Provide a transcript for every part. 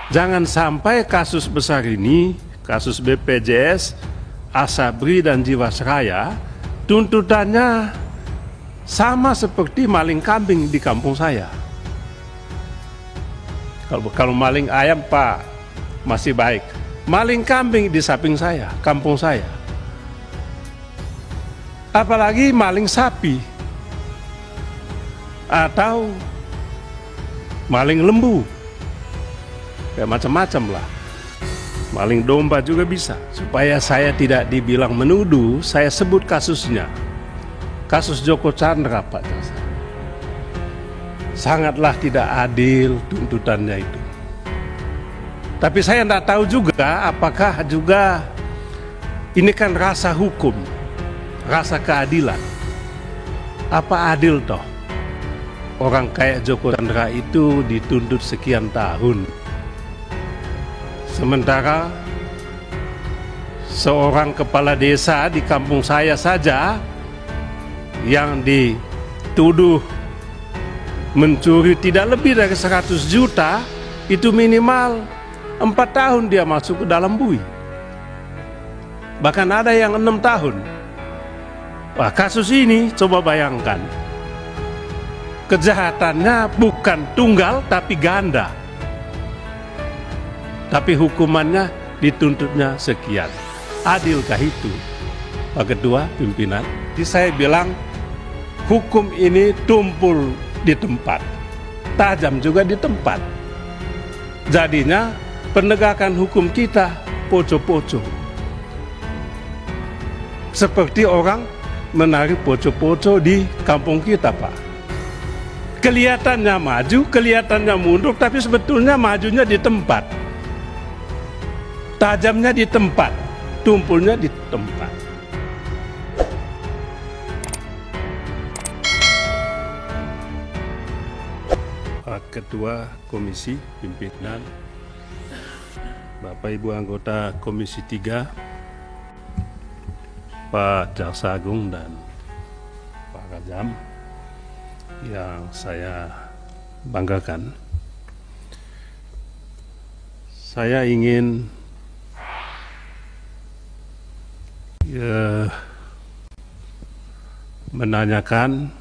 Jangan sampai kasus besar ini, kasus BPJS, Asabri dan Jiwasraya, tuntutannya sama seperti maling kambing di kampung saya. Kalau maling ayam Pak masih baik, maling kambing di samping saya, kampung saya. Apalagi maling sapi atau maling lembu, kayak macam-macam lah. Maling domba juga bisa. Supaya saya tidak dibilang menuduh, saya sebut kasusnya. Kasus Joko Chandra, Pak Jaksa. Sangatlah tidak adil tuntutannya itu. Tapi saya tidak tahu juga apakah juga ini kan rasa hukum, rasa keadilan. Apa adil toh? Orang kayak Joko Chandra itu dituntut sekian tahun. Sementara seorang kepala desa di kampung saya saja yang dituduh mencuri tidak lebih dari 100 juta, itu minimal 4 tahun dia masuk ke dalam bui. Bahkan ada yang 6 tahun. Wah, kasus ini coba bayangkan. Kejahatannya bukan tunggal tapi ganda. Tapi hukumannya dituntutnya sekian. Adilkah itu, Pak Ketua Pimpinan? Jadi saya bilang hukum ini tumpul di tempat, tajam juga di tempat. Jadinya penegakan hukum kita poco-poco. Seperti orang menarik poco-poco di kampung kita, Pak. Kelihatannya maju, kelihatannya mundur, tapi sebetulnya majunya di tempat. Tajamnya di tempat, tumpulnya di tempat. Pak Ketua Komisi Pimpinan, Bapak Ibu anggota Komisi 3, Pak Jaksa Agung dan Pak Kajam yang saya banggakan. Saya ingin menanyakan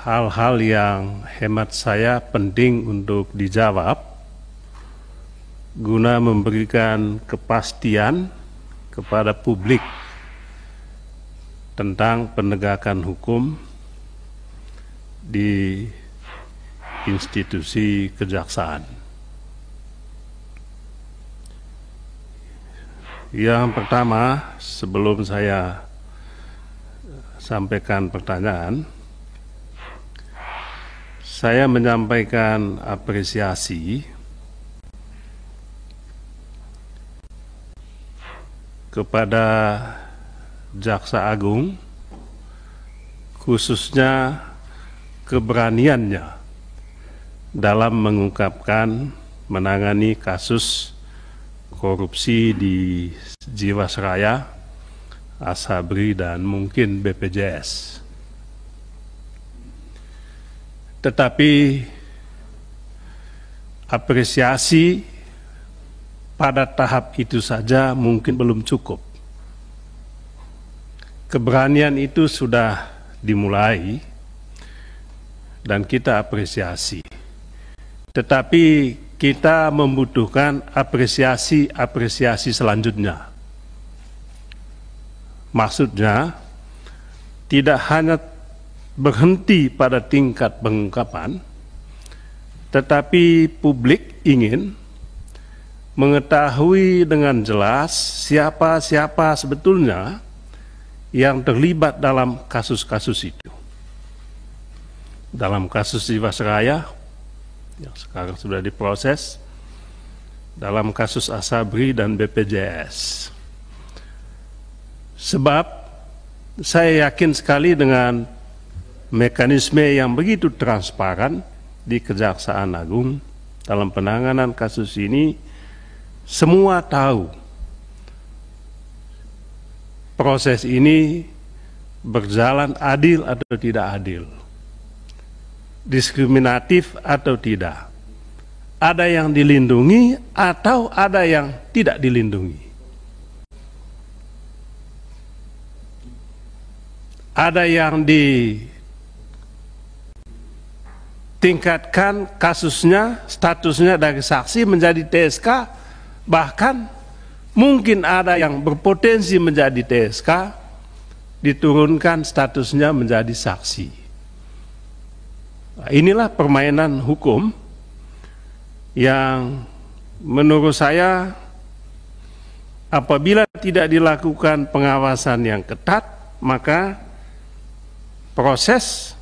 hal-hal yang hemat saya penting untuk dijawab guna memberikan kepastian kepada publik tentang penegakan hukum di institusi kejaksaan. Yang pertama, sebelum saya sampaikan pertanyaan, saya menyampaikan apresiasi kepada Jaksa Agung, khususnya keberaniannya dalam mengungkapkan, menangani kasus korupsi di Jiwasraya, Asabri, dan mungkin BPJS. Tetapi apresiasi pada tahap itu saja mungkin belum cukup. Keberanian itu sudah dimulai dan kita apresiasi. Tetapi kita membutuhkan apresiasi selanjutnya. Maksudnya tidak hanya berhenti pada tingkat pengungkapan, tetapi publik ingin mengetahui dengan jelas siapa-siapa sebetulnya yang terlibat dalam kasus-kasus itu. Dalam kasus Jiwasraya yang sekarang sudah diproses, dalam kasus Asabri dan BPJS. Sebab saya yakin sekali dengan mekanisme yang begitu transparan di Kejaksaan Agung dalam penanganan kasus ini, semua tahu proses ini berjalan adil atau tidak adil, diskriminatif atau tidak, ada yang dilindungi atau ada yang tidak dilindungi. Ada yang ditingkatkan kasusnya, statusnya dari saksi menjadi TSK, bahkan mungkin ada yang berpotensi menjadi TSK, diturunkan statusnya menjadi saksi. Nah, inilah permainan hukum yang menurut saya apabila tidak dilakukan pengawasan yang ketat, maka proses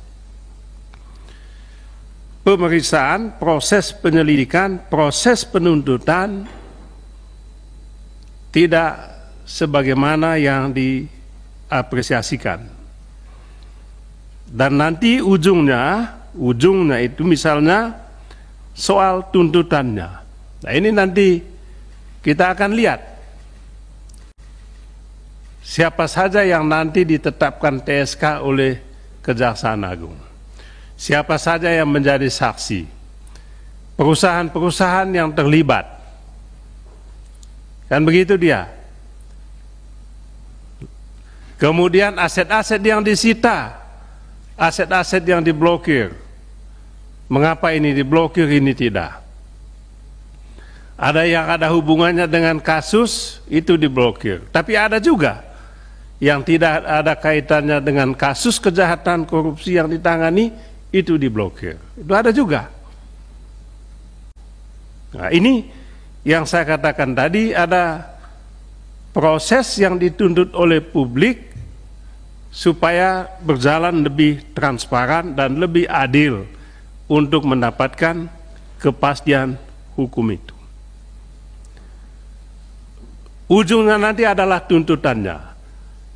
pemeriksaan, proses penyelidikan, proses penuntutan tidak sebagaimana yang diapresiasikan. Dan nanti ujungnya itu misalnya soal tuntutannya. Nah, ini nanti kita akan lihat siapa saja yang nanti ditetapkan TSK oleh Kejaksaan Agung. Siapa saja yang menjadi saksi. Perusahaan-perusahaan yang terlibat. Kan begitu dia. Kemudian aset-aset yang disita, aset-aset yang diblokir. Mengapa ini diblokir, ini tidak? Ada yang ada hubungannya dengan kasus, itu diblokir. Tapi ada juga yang tidak ada kaitannya dengan kasus kejahatan korupsi yang ditangani, itu diblokir. Itu ada juga. Nah, ini yang saya katakan tadi, ada proses yang dituntut oleh publik supaya berjalan lebih transparan dan lebih adil untuk mendapatkan kepastian hukum itu. Ujungnya nanti adalah tuntutannya.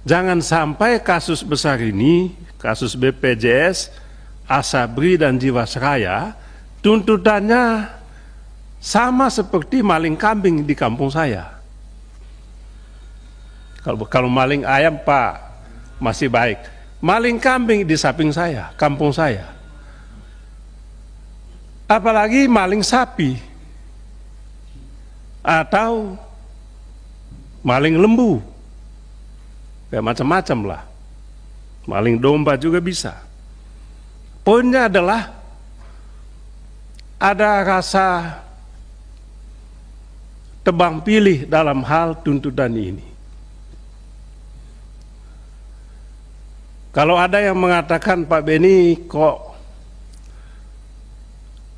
Jangan sampai kasus besar ini, kasus BPJS, Asabri dan Jiwasraya, tuntutannya sama seperti maling kambing di kampung saya. Kalau maling ayam, Pak, masih baik. Maling kambing di samping saya, kampung saya. Apalagi maling sapi atau maling lembu. Ya macam-macam lah. Maling domba juga bisa. Poinnya adalah ada rasa tebang pilih dalam hal tuntutan ini. Kalau ada yang mengatakan, Pak Beni kok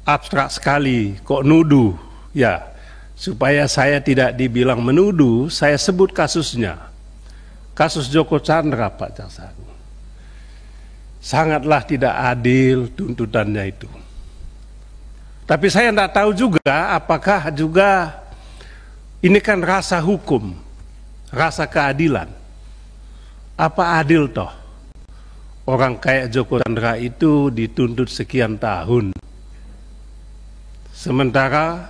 abstrak sekali, kok nuduh, ya supaya saya tidak dibilang menuduh, saya sebut kasusnya. Kasus Joko Chandra, Pak Jaksa Agung. Sangatlah tidak adil tuntutannya itu. Tapi saya tidak tahu juga apakah juga ini kan rasa hukum, rasa keadilan. Apa adil toh? Orang kayak Joko Chandra itu dituntut sekian tahun. Sementara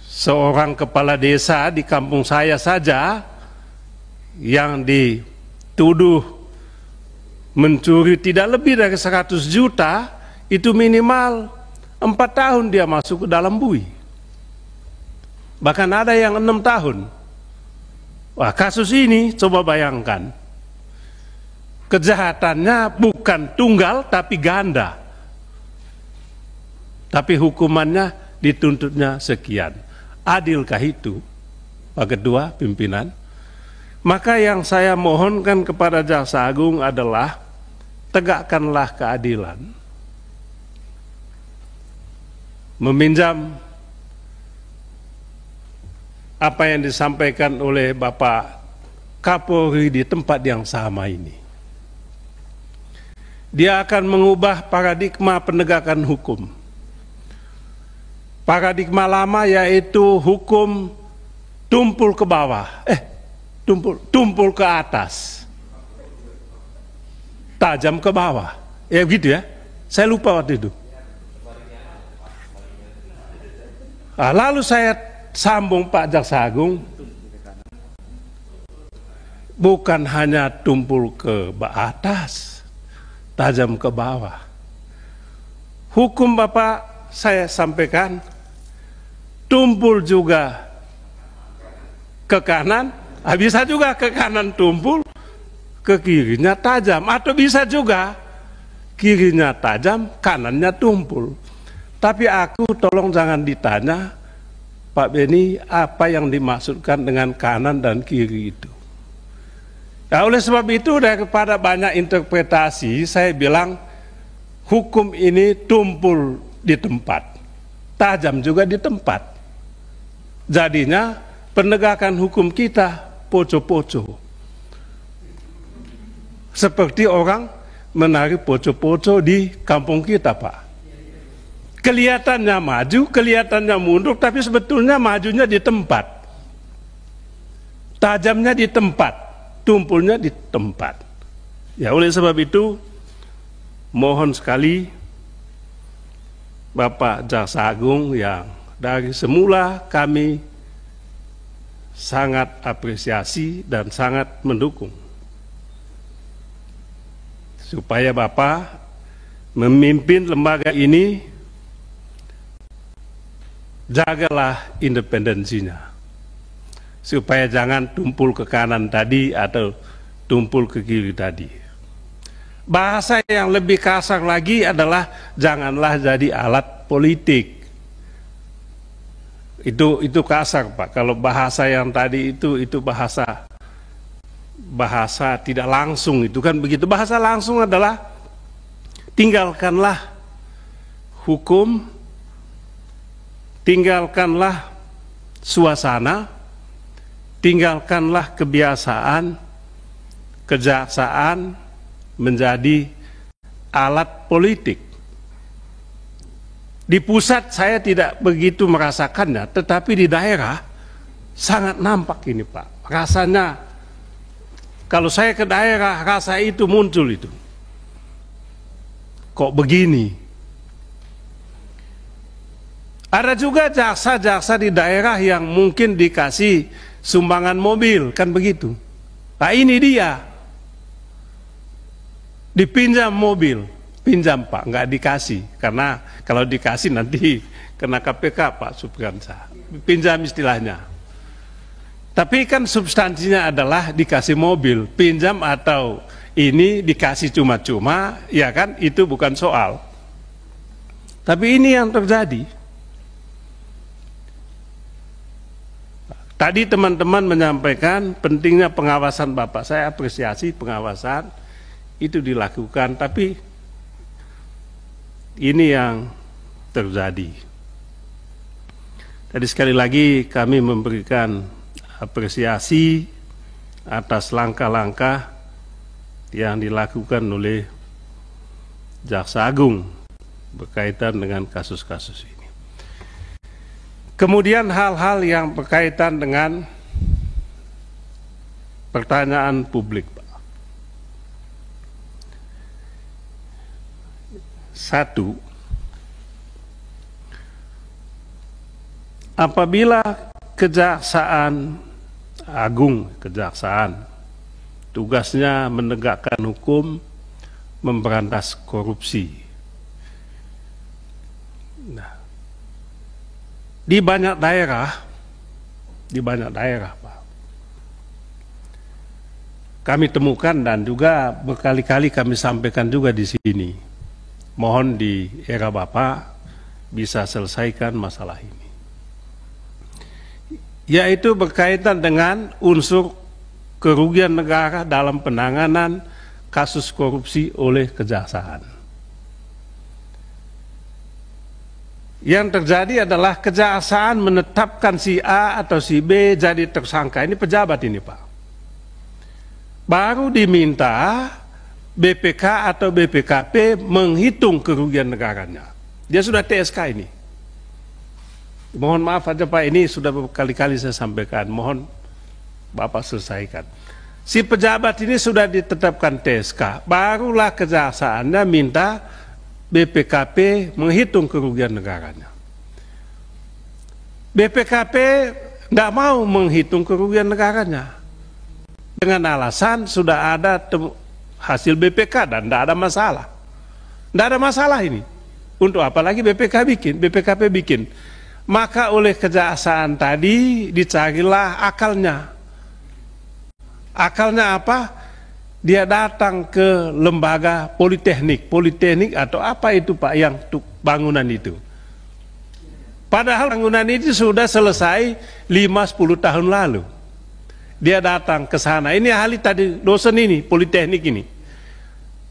seorang kepala desa di kampung saya saja yang dituduh mencuri tidak lebih dari 100 juta, itu minimal 4 tahun dia masuk ke dalam bui. Bahkan ada yang 6 tahun. Wah, kasus ini coba bayangkan. Kejahatannya bukan tunggal tapi ganda. Tapi hukumannya dituntutnya sekian. Adilkah itu, Pak Ketua Pimpinan? Maka yang saya mohonkan kepada Jaksa Agung adalah tegakkanlah keadilan. Meminjam apa yang disampaikan oleh Bapak Kapolri di tempat yang sama ini. Dia akan mengubah paradigma penegakan hukum. Paradigma lama yaitu hukum tumpul ke bawah, tumpul ke atas, tajam ke bawah, ya begitu ya. Saya lupa waktu itu. Nah, lalu saya sambung, Pak Jaksa Agung, bukan hanya tumpul ke atas, tajam ke bawah. Hukum Bapak saya sampaikan, tumpul juga ke kanan, bisa juga ke kanan tumpul, ke kirinya tajam, atau bisa juga kirinya tajam, kanannya tumpul. Tapi aku tolong jangan ditanya, Pak Beni, apa yang dimaksudkan dengan kanan dan kiri itu. Ya, oleh sebab itu daripada banyak interpretasi, saya bilang hukum ini tumpul di tempat, tajam juga di tempat. Jadinya penegakan hukum kita poco-poco. Seperti orang menari poco-poco di kampung kita, Pak. Kelihatannya maju, kelihatannya mundur, tapi sebetulnya majunya di tempat. Tajamnya di tempat, tumpulnya di tempat. Ya, oleh sebab itu, mohon sekali Bapak Jaksa Agung yang dari semula kami sangat apresiasi dan sangat mendukung, supaya Bapak memimpin lembaga ini, jagalah independensinya, supaya jangan tumpul ke kanan tadi atau tumpul ke kiri tadi. Bahasa yang lebih kasar lagi adalah janganlah jadi alat politik. Itu kasar, Pak. Kalau bahasa yang tadi itu bahasa tidak langsung, itu kan begitu. Bahasa langsung adalah tinggalkanlah hukum, tinggalkanlah suasana, tinggalkanlah kebiasaan kejaksaan menjadi alat politik. Di pusat saya tidak begitu merasakannya, tetapi di daerah sangat nampak ini, Pak. Rasanya kalau saya ke daerah, rasa itu muncul itu. Kok begini? Ada juga jaksa-jaksa di daerah yang mungkin dikasih sumbangan mobil, kan begitu. Nah, ini dia. Dipinjam mobil, pinjam, Pak, nggak dikasih. Karena kalau dikasih nanti kena KPK, Pak Supriyansa. Pinjam istilahnya. Tapi kan substansinya adalah dikasih mobil, pinjam atau ini dikasih cuma-cuma, ya kan, itu bukan soal. Tapi ini yang terjadi. Tadi teman-teman menyampaikan pentingnya pengawasan Bapak. Saya apresiasi pengawasan itu dilakukan, tapi ini yang terjadi. Jadi sekali lagi kami memberikan apresiasi atas langkah-langkah yang dilakukan oleh Jaksa Agung berkaitan dengan kasus-kasus ini. Kemudian hal-hal yang berkaitan dengan pertanyaan publik, Pak. Satu, apabila Kejaksaan Agung, kejaksaan, tugasnya menegakkan hukum, memberantas korupsi. Nah, di banyak daerah, Pak, kami temukan dan juga berkali-kali kami sampaikan juga di sini. Mohon di era Bapak bisa selesaikan masalah ini. Yaitu berkaitan dengan unsur kerugian negara dalam penanganan kasus korupsi oleh kejaksaan. Yang terjadi adalah kejaksaan menetapkan si A atau si B jadi tersangka. Ini pejabat ini, Pak. Baru diminta BPK atau BPKP menghitung kerugian negaranya. Dia sudah TSK ini. Mohon maaf aja, Pak, ini sudah berkali-kali saya sampaikan. Mohon Bapak selesaikan. Si pejabat ini sudah ditetapkan TSK, barulah kejaksaannya minta BPKP menghitung kerugian negaranya. BPKP tidak mau menghitung kerugian negaranya dengan alasan sudah ada hasil BPK dan tidak ada masalah. Tidak ada masalah ini. Untuk apa lagi BPKP bikin. Maka oleh kejaksaan tadi dicarilah akalnya. Akalnya apa? Dia datang ke lembaga politeknik atau apa itu Pak yang bangunan itu. Padahal bangunan itu sudah selesai 5-10 tahun lalu. Dia datang ke sana. Ini ahli tadi dosen ini, politeknik ini.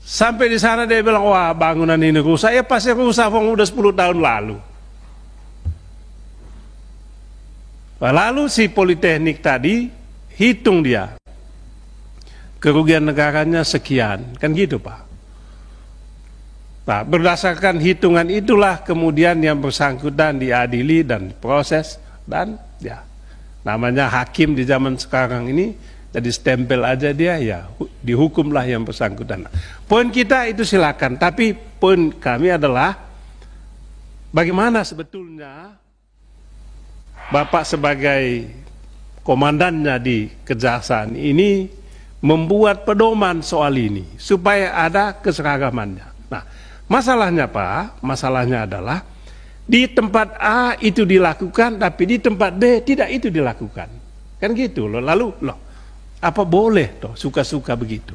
Sampai di sana dia bilang, wah bangunan ini rusak. Ya pasti rusak, udah 10 tahun lalu. Lalu si politeknik tadi hitung dia. Kerugian negaranya sekian, kan gitu Pak. Nah, berdasarkan hitungan itulah kemudian yang bersangkutan diadili dan diproses, dan ya namanya hakim di zaman sekarang ini, jadi stempel aja dia, ya dihukumlah yang bersangkutan. Nah, poin kita itu silakan, tapi poin kami adalah bagaimana sebetulnya Bapak sebagai komandannya di kejaksaan ini membuat pedoman soal ini supaya ada keseragamannya. Nah, masalahnya Pak, masalahnya adalah di tempat A itu dilakukan, tapi di tempat B tidak itu dilakukan. Kan gitu loh. Lalu loh, apa boleh toh suka-suka begitu?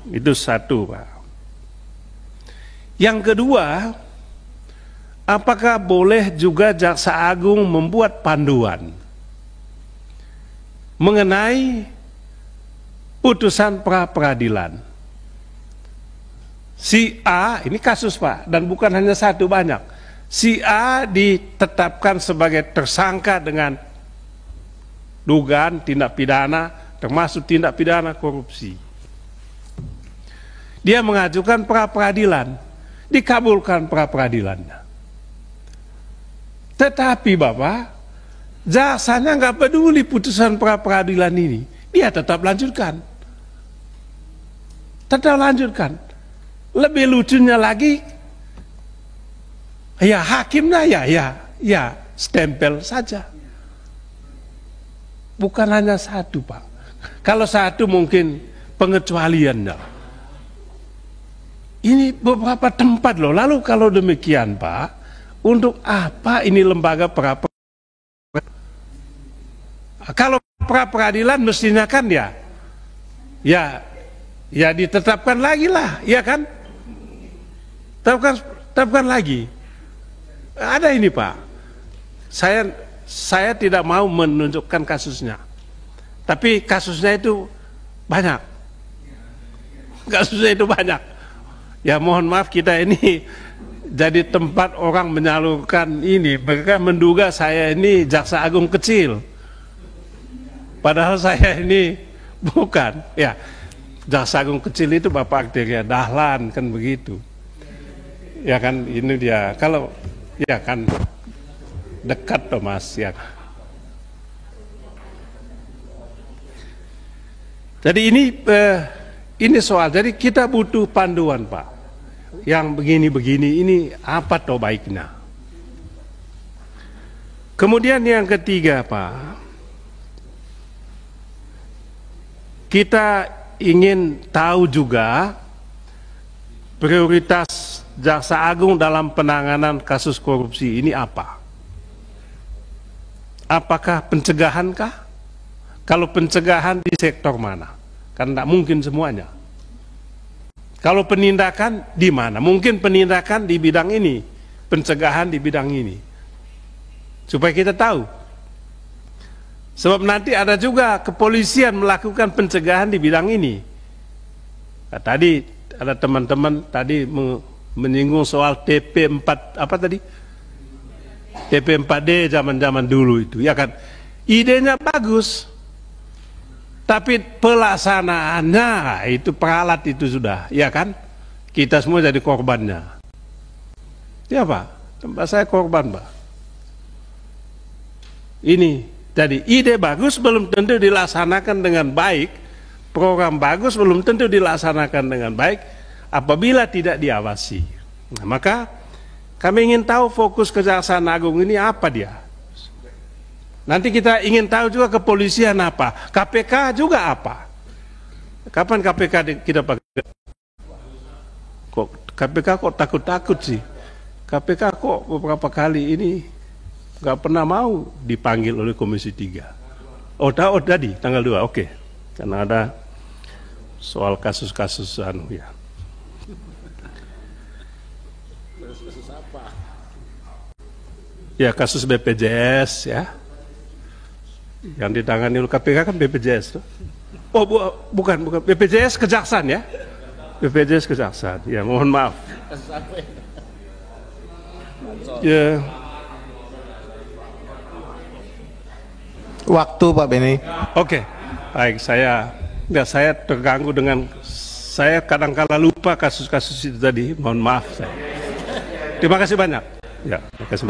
Itu satu Pak. Yang kedua, apakah boleh juga Jaksa Agung membuat panduan mengenai putusan pra-peradilan? Si A, ini kasus Pak, dan bukan hanya satu, banyak. Si A ditetapkan sebagai tersangka dengan dugaan tindak pidana, termasuk tindak pidana korupsi. Dia mengajukan pra-peradilan, dikabulkan pra-peradilannya. Tetapi Bapak, jaksanya nggak peduli putusan pra-peradilan ini, dia tetap lanjutkan. Lebih lucunya lagi, ya hakimnya ya stempel saja. Bukan hanya satu Pak. Kalau satu mungkin pengecualiannya. Ini beberapa tempat loh. Lalu kalau demikian Pak, untuk apa ini lembaga kalau pra-peradilan mestinya kan ya ditetapkan lagi lah, ya kan? Tetapkan lagi. Ada ini Pak. Saya tidak mau menunjukkan kasusnya. Tapi kasusnya itu banyak. Kasusnya itu banyak. Ya mohon maaf, kita ini jadi tempat orang menyalurkan ini. Mereka menduga saya ini Jaksa Agung kecil. Padahal saya ini bukan. Ya, Jaksa Agung kecil itu Bapak Arteria Dahlan, kan begitu. Ya kan, ini dia. Kalau ya kan dekat toh Mas ya. Jadi ini soal. Jadi kita butuh panduan Pak. Yang begini-begini ini apa toh baiknya. Kemudian yang ketiga Pak, kita ingin tahu juga prioritas Jaksa Agung dalam penanganan kasus korupsi ini apa? Apakah pencegahan kah? Kalau pencegahan di sektor mana? Kan tidak mungkin semuanya. Kalau penindakan di mana? Mungkin penindakan di bidang ini, pencegahan di bidang ini. Supaya kita tahu. Sebab nanti ada juga kepolisian melakukan pencegahan di bidang ini. Nah, tadi ada teman-teman tadi menyinggung soal TP4 apa tadi? TP4D zaman-zaman dulu itu, ya kan? Idenya bagus. Tapi pelaksanaannya itu peralat itu sudah, ya kan? Kita semua jadi korbannya. Ya Pak, tempat saya korban Pak. Ini, jadi ide bagus belum tentu dilaksanakan dengan baik. Program bagus belum tentu dilaksanakan dengan baik apabila tidak diawasi. Nah, maka kami ingin tahu fokus Kejaksaan Agung ini apa dia. Nanti kita ingin tahu juga kepolisian apa, KPK juga apa. Kapan KPK kita pakai? Kok KPK kok takut-takut sih? KPK kok beberapa kali ini nggak pernah mau dipanggil oleh Komisi 3. Oh tadi tanggal 2, oke. Karena ada soal kasus-kasus ya. Kasus apa? Ya kasus BPJS ya. Yang ditangani oleh KPK kan BPJS tuh. Oh bukan BPJS Kejaksaan ya. BPJS Kejaksaan. Ya mohon maaf. Kasus apa ya? Ya. Waktu Pak Beni. Oke. Baik, saya terganggu dengan saya kadang-kala lupa kasus-kasus itu tadi. Mohon maaf saya. Terima kasih banyak. Ya, terima kasih banyak.